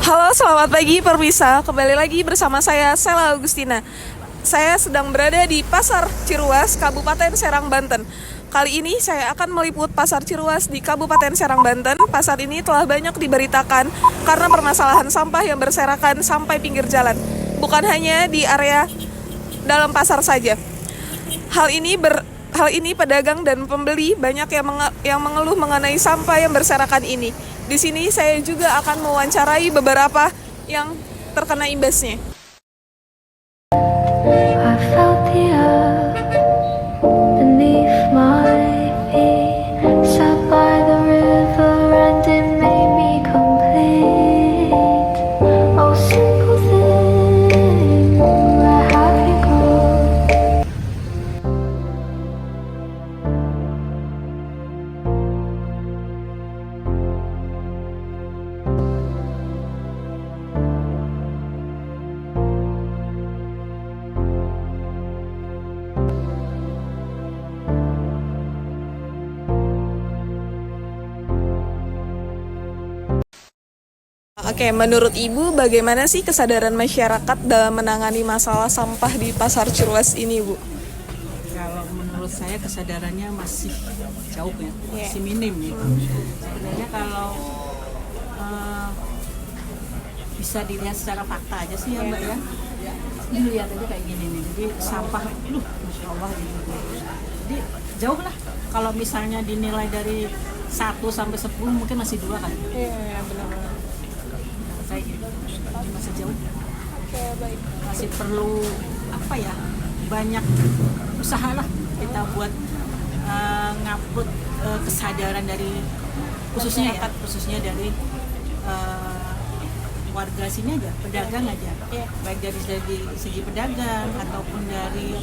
Halo, selamat pagi Permisa. Kembali lagi bersama saya, Sela Agustina. Saya sedang berada di Pasar Ciruas, Kabupaten Serang, Banten. Kali ini saya akan meliput Pasar Ciruas di Kabupaten Serang, Banten. Pasar ini telah banyak diberitakan karena permasalahan sampah yang berserakan sampai pinggir jalan. Bukan hanya di area dalam pasar saja. Hal ini pedagang dan pembeli banyak yang mengeluh mengenai sampah yang berserakan ini. Di sini saya juga akan mewawancarai beberapa yang terkena imbasnya. I felt the earth beneath my feet, sat by the river and it made me complete. Oh, simple thing, where have you gone? Oke, menurut Ibu bagaimana sih kesadaran masyarakat dalam menangani masalah sampah di Pasar Ciruas ini, Bu? Kalau menurut saya kesadarannya masih jauh ya, masih minim gitu. Sebenarnya kalau bisa dilihat secara fakta aja sih ya Mbak ya. Ini lihat aja kayak gini nih, jadi sampah, Masya Allah gitu. Jadi jauh lah, kalau misalnya dinilai dari 1 sampai 10 mungkin masih 2 kan. Iya, benar-benar. Saya gitu, ini masih jauh. Oke, baik. Masih perlu banyak usaha lah kita buat ngupload kesadaran dari khususnya dari warga sini aja, pedagang aja, baik dari segi pedagang ataupun dari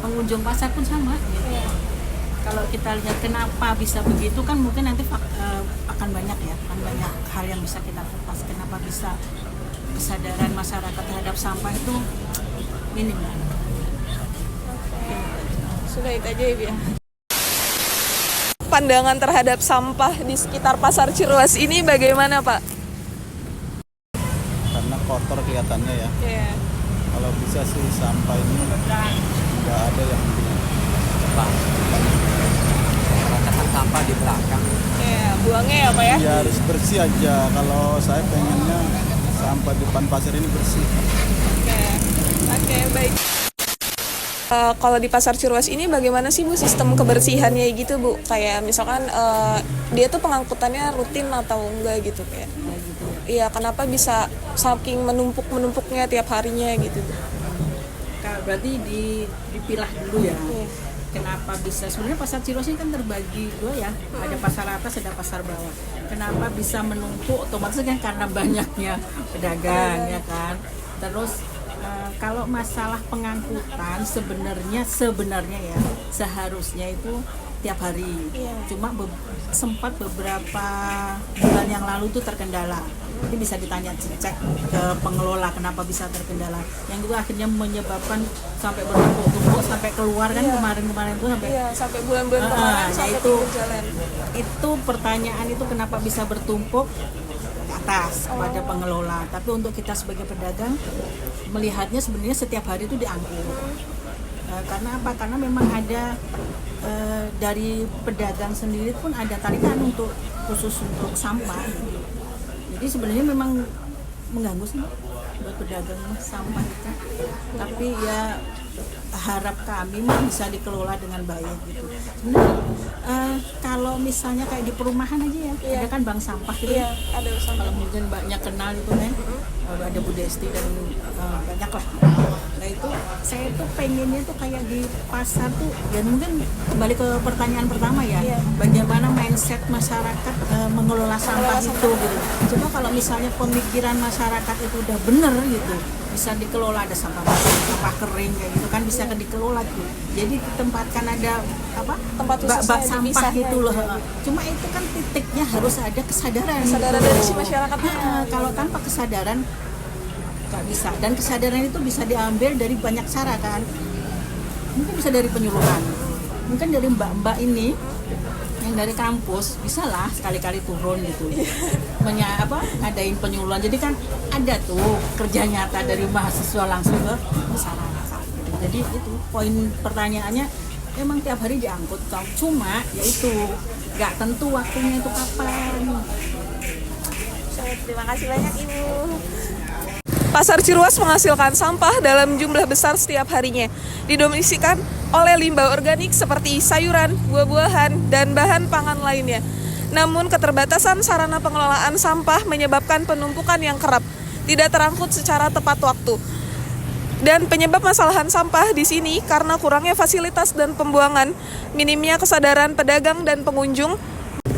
pengunjung pasar pun sama gitu. Kalau kita lihat kenapa bisa begitu kan mungkin nanti akan banyak hal yang bisa kita kupas. Kenapa bisa kesadaran masyarakat terhadap sampah itu minim. Sudah itu aja ya. Pandangan terhadap sampah di sekitar Pasar Ciruas ini bagaimana, Pak? Karena kotor kelihatannya ya. Iya. Kalau bisa sih sampah ini nggak ada yang cepat. Ratakan sampah di belakang. Iya, buangnya ya, Pak ya? Ya harus bersih aja. Kalau saya pengennya sampah depan pasar ini bersih. Oke, baik. Kalau di Pasar Ciruas ini bagaimana sih Bu sistem kebersihannya gitu Bu? Kayak misalkan dia tuh pengangkutannya rutin atau enggak gitu kayak? Iya, kenapa bisa saking menumpuknya tiap harinya gitu? Berarti dipilah dulu ya. Kenapa bisa, sebenarnya Pasar Ciruas ini kan terbagi 2 ya, ada pasar atas, ada pasar bawah. Kenapa bisa menumpuk? Otomatis kan karena banyaknya pedagang ya kan. Terus kalau masalah pengangkutan sebenarnya ya seharusnya itu tiap hari. Cuma sempat beberapa bulan yang lalu tuh terkendala. Ini bisa ditanya cek ke pengelola kenapa bisa terkendala. Yang itu akhirnya menyebabkan sampai bertumpuk-tumpuk sampai keluar kan kemarin-kemarin tuh sampai bulan-bulan kemarin sampai jalan. Itu pertanyaan itu kenapa bisa bertumpuk ke atas kepada pengelola. Tapi untuk kita sebagai pedagang melihatnya sebenarnya setiap hari itu diangkut. Karena apa? Karena memang ada dari pedagang sendiri pun ada tarikan khusus untuk sampah. Jadi sebenarnya memang mengganggu sih buat pedagang sampah itu. Tapi ya harap kami bisa dikelola dengan baik gitu. Sebenarnya kalau misalnya kayak di perumahan aja ya, ada kan bank sampah gitu. Iya, ada sampah. Kalau mungkin banyak kenal itu kan, ada Bu Desti dan banyak lah. Nah itu saya tuh pengennya tuh kayak di pasar tuh, dan mungkin kembali ke pertanyaan pertama ya, bagaimana mindset masyarakat mengelola sampah itu gitu. Coba kalau misalnya pemikiran masyarakat itu udah bener gitu, bisa dikelola, ada sampah basah, sampah kering kayak gitu kan bisa dikelola gitu. Jadi ditempatkan ada Tempat bak khususnya sampah dipisah itu loh. Cuma itu kan titiknya harus ada kesadaran dari si masyarakatnya. Kalau tanpa kesadaran nggak bisa, dan kesadaran itu bisa diambil dari banyak cara kan. Mungkin bisa dari penyuluhan, mungkin dari mbak-mbak ini yang dari kampus bisa lah sekali-kali turun gitu, ngadain penyuluhan. Jadi kan ada tuh kerja nyata dari mahasiswa langsung ke masyarakat. Jadi itu poin pertanyaannya, emang tiap hari diangkut, cuma yaitu nggak tentu waktunya itu kapan. Terima kasih banyak Ibu. Pasar Ciruas menghasilkan sampah dalam jumlah besar setiap harinya, didominasikan oleh limbah organik seperti sayuran, buah-buahan, dan bahan pangan lainnya. Namun keterbatasan sarana pengelolaan sampah menyebabkan penumpukan yang kerap, tidak terangkut secara tepat waktu. Dan penyebab masalahan sampah di sini karena kurangnya fasilitas dan pembuangan, minimnya kesadaran pedagang dan pengunjung.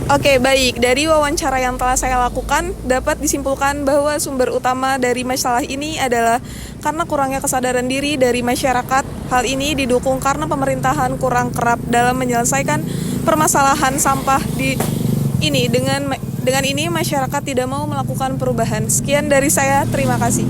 Oke, baik. Dari wawancara yang telah saya lakukan, dapat disimpulkan bahwa sumber utama dari masalah ini adalah karena kurangnya kesadaran diri dari masyarakat. Hal ini didukung karena pemerintahan kurang kerap dalam menyelesaikan permasalahan sampah ini. Dengan ini masyarakat tidak mau melakukan perubahan. Sekian dari saya, terima kasih.